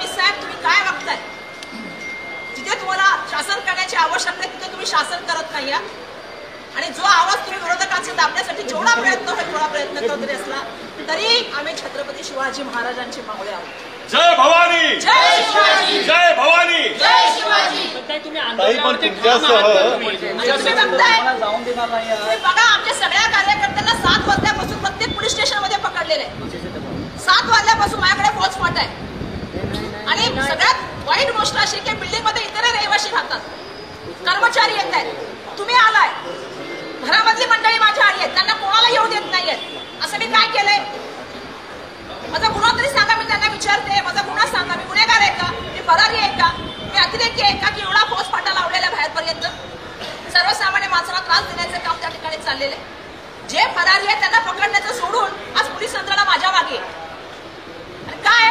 फडणवीस साहेब तुम्ही काय वागताय? जिथे तुम्हाला शासन करण्याची आवश्यकता आहे तिथे तुम्ही शासन करत नाही. आणि जो आवाज तुम्ही विरोधकांचे दाबण्यासाठी जेवढा प्रयत्न होईल तेवढा प्रयत्न करत असला तरी आम्ही छत्रपती शिवाजी महाराजांचे मावळे आहोत. जय भवानी, जय शिवाजी, जय भवानी, जय शिवाजी. तुम्ही बघा आमच्या सगळ्या कार्यकर्त्यांना 7 वाजल्यापासून प्रत्येक पोलीस स्टेशन मध्ये पकडलेलं आहे. 7 वाजल्यापासून माझ्याकडे फौज फाट आहे. आणि सगळ्यात वाईट गोष्ट अशी की बिल्डिंग मध्ये इतर रहिवासी राहतात, कर्मचारी येत आहेत. तुम्ही आलाय, घरामधली मंडळी माझ्या आली आहेत, त्यांना कोणाला येऊ देत नाहीयेत. असं मी काय केलंय? माझा गुन्हा तरी सांगा. मी त्यांना विचारते माझा गुन्हा सांगा. मी गुन्हेगार आहे का? मी फरारी आहे का? मी अतिरेकी आहे का? की एवढा फौज फाटा लावलेला बाहेरपर्यंत सर्वसामान्य माणसाला त्रास देण्याचं काम त्या ठिकाणी चाललेलं आहे. जे फरारी आहे त्यांना पकडण्याचं सोडून आज पोलीस यंत्रणा माझ्या मागे. आणि काय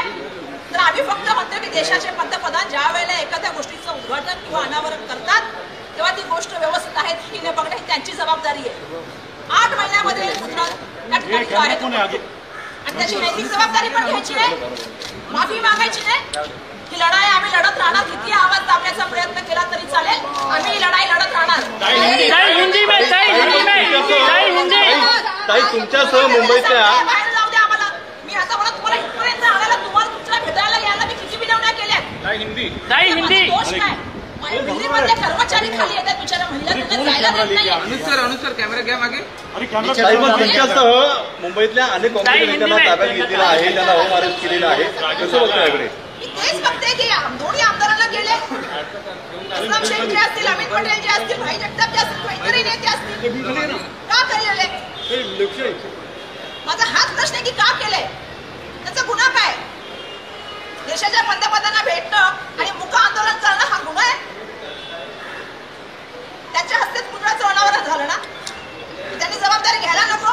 तर आम्ही फक्त म्हणतो की देशाचे पंतप्रधान ज्या वेळेला एखाद्या गोष्टीचं उद्घाटन किंवा अनावरण करतात तेव्हा ती गोष्ट व्यवस्थित आहे की नाही बघणं ही त्यांची जबाबदारी आहे. 8 महिन्यामध्ये त्या ठिकाणी आहे आणि त्याची नैतिक जबाबदारी पण घ्यायची नाही, माफी मागायची नाही. ही लढाई आम्ही लढत राहणार. किती आवाज दाबण्याचा प्रयत्न केला तरी चालेल, आम्ही ही लढाई लढत राहणार. तुमच्यासह मुंबईच्या बाहेर जाऊ द्या आम्हाला. मी आता मला तुम्हाला इथपर्यंत आणायला तुम्हाला तुमच्या भेटायला यायला मी किती विनवण्या केल्या. दोष काय? दिल्लीमधले कर्मचारी खाली येतात बिचारा, महिला जायला देत नाही. अनुसर कॅमेरा घ्या मागे. तुमच्यासह मुंबईतल्या अनेक काँग्रेस नेत्यांना ताब्यात घेतलेला आहे, त्यांना होम अरेस्ट केलेलं आहे. कसं बघताय याकडे? मी तेच बघते की दोन्ही आमदारांना गेले, असलम शेख जे असतील, अमित पटेल जे असतील, भाई जगताप जे असतील, इतरही नेते असतील, का केलेले? माझा हाच प्रश्न आहे की का केलंय? त्याचा गुन्हा काय? देशाच्या पंतप्रधानांना भेटणं आणि मुक आंदोलन करणं हा गुन्हा आहे. त्यांच्या हस्ते पुतळ्याचं अनावरण झालं ना, त्यांनी जबाबदारी घ्यायला नको?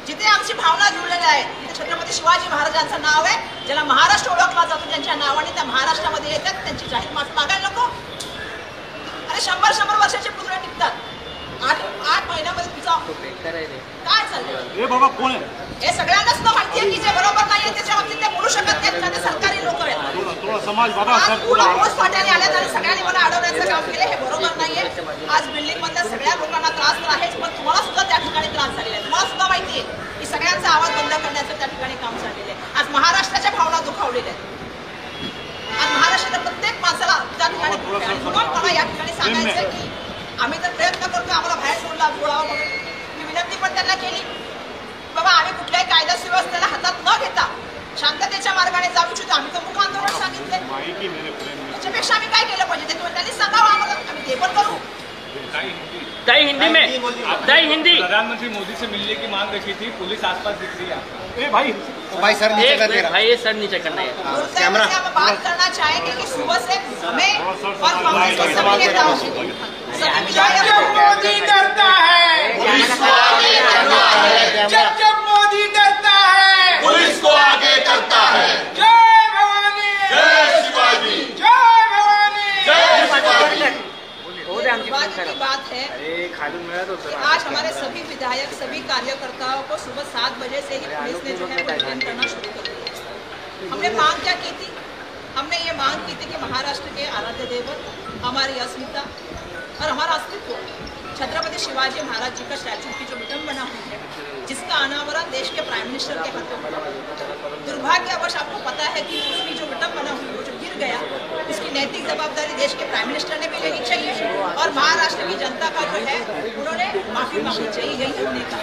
जिथे आमची भावना जुळलेल्या आहेत तिथे छत्रपती शिवाजी महाराजांचं नाव आहे, ज्याला महाराष्ट्र ओळखला जातो त्यांच्या नावाने, त्या महाराष्ट्रामध्ये येतात, त्यांची जाहीर माफी मागायला नको? अरे 100 वर्षाचे पुतळे टिकतात. 8 महिन्यामध्ये तुझा काय चाललंय? हे सगळ्यांनाच माहिती आहे की जे बरोबर नाहीये त्याच्या बाबतीत ते बोलू शकत नाहीत, कारण ते सरकारी लोक आहेत. फौज फाट्याने आल्यात आणि सगळ्यांनी मला अडवण्याचं काम केलं. हे बरोबर नाहीये. आज बिल्डिंग मधल्या सगळ्या लोकांना त्रास तर आहेच, पण तुम्हाला सुद्धा त्या ठिकाणी त्रास झालेला आहे. तुम्हाला सुद्धा माहिती आहे की सगळ्यांचा आवाज बंद करण्याचं त्या ठिकाणी काम झालेलं आहे. आज महाराष्ट्राच्या भावना दुखावलेल्या आहेत. आज महाराष्ट्राच्या प्रत्येक माणसाला त्या ठिकाणी म्हणून मला या ठिकाणी सांगायचं की आम्ही तर प्रयत्न करतो आम्हाला बाहेर सोडावं म्हणून. मी विनंती पण त्यांना केली, बाबा आम्ही कुठल्याही कायदा सुव्यवस्थेला हातात न घेता शांततेच्या मार्गाने जाऊ इच्छितो. आम्ही तर मुख आंदोलन सांगितले, त्याच्यापेक्षा आम्ही काय केलं पाहिजे ते त्यांनी सांगावं आम्हाला, आम्ही ते पण करू. हिंदी प्रधानमंत्री मोदी से मिलने की मांग रखी थी, पुलिस आसपास दिख रही है. भाई सर नीचे करना है कैमरा. हम बात करना चाहेंगे कि सुबह से हमें और कांग्रेस के सभी नेताओं से मोदी डरता है, जब मोदी डरता है पुलिस को आगे करता है. जय भवानी, जय शिवाजी, जय भवानी, जय शिवाजी. दुर्भाग्य की बात है कि आज हमारे सभी विधायक, सभी कार्यकर्ताओं को सुबह 7 बजे से ही पुलिस ने जो है वो डिटेन करना शुरू कर दिया. हमने मांग क्या की थी? हमने ये मांग की थी कि महाराष्ट्र के आराध्य देवत, हमारी अस्मिता और हमारा अस्तित्व छत्रपति शिवाजी महाराज जी का स्टैचू की जो विडंबना हुई है, जिसका अनावरण देश के प्राइम मिनिस्टर के हाथों में, दुर्भाग्यवश आपको पता है कि उसकी जो विडंबना हुई, वो जो गिर गया, उसकी नैतिक जवाबदारी देश के प्राइम मिनिस्टर ने भी लेनी चाहिए और महाराष्ट्र की जनता का जो है उन्होंने माफी मांगनी चाहिए. यही हमने कहा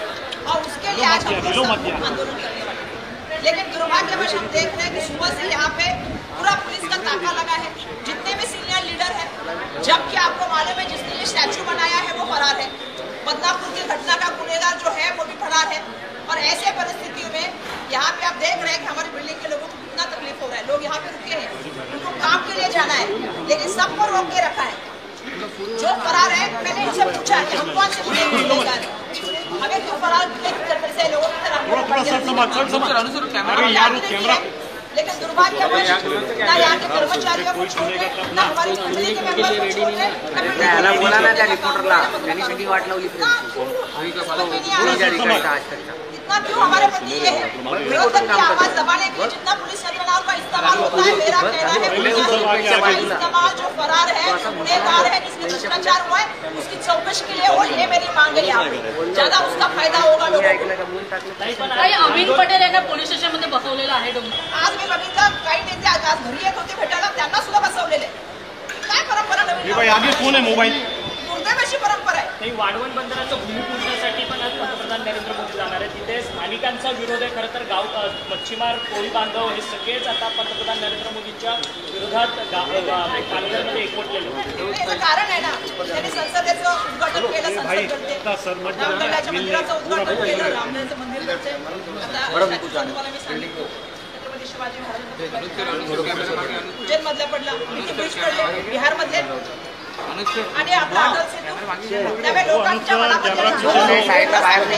और उसके लिए आज हम लोग आंदोलन करने वाले हैं. लेकिन दुर्भाग्यवश हम देख रहे हैं कि सुबह से यहाँ पे पूरा पुलिस का ताका लगा है, जितने भी सीनियर लीडर हैं, जबकि आपको मालूम है जिसने ये स्टैचू बनाया है वो फरार है. बदनापुर की घटना का गुनेगार जो है वो भी फरार है. और ऐसे परिस्थितियों में यहाँ पे आप देख रहे हैं कि हमारी बिल्डिंग के लोगों को कितना तकलीफ हो रहा है. लोग यहाँ पे रुके हैं, उनको काम के लिए जाना है, लेकिन सबको रोक के रखा है. जो फरार है, मैंने इनसे पूछा कि हम कौन से गुनेगार हैं, हमें क्यों फरार से लोगों की तरह. लेकिन दुर्भाग्यवश ना यहाँ के कर्मचारियों को छोड़ के, ना हमारी फैमिली के मेंबर को छोड़ के, इतना क्यों हमारे प्रति ये है? विरोधक की आवाज दबाने के लिए जितना पुलिस यंत्रणा का इस्तेमाल होता है, इस्तेमाल जो फरार है, जो गुनहगार है, जिसके भ्रष्टाचार हुआ है, उसकी चौकशी के लिए हो, ये मेरी मांग है यहाँ पे। ज्यादा उसका फायदा होगा लोगों को। अमीन पटेल यांना पोलीस स्टेशन मध्ये बसवलेलं आहे. आज मी बघितलं काही नेते आज घरी येत होते भेटायला, त्यांना सुद्धा बसवलेले. काय परंपरा नवीन आगे फोन आहे मोबाईल दुर्दैव अशी परंपरा आहे. काही वाढवण बंदराचं भूमिपूजनासाठी पण आज पंतप्रधान नरेंद्र मोदी जाणार आहेत. तिथे स्थानिकांचा विरोध आहे. खरं तर गाव मच्छीमार कोळी बांधव हे सगळेच आता पंतप्रधान नरेंद्र मोदींच्या विरोधात पालघरमध्ये एकवटलेले आहेत. याचं कारण आहे ना, त्यांनी संसदेचं उद्घाटन केलं, संसद रामलल्लाच्या मंदिराचं उद्घाटन केलं, रामलल्लाचं मंदिर करते. आता तुम्हाला मी सांगितलं छत्रपती शिवाजी महाराज उज्जैन मधला पडला, किती ब्रिज पडले बिहारमध्ये, आणि आपला अटल सेतू. त्यामुळे लोकांच्या मनामध्ये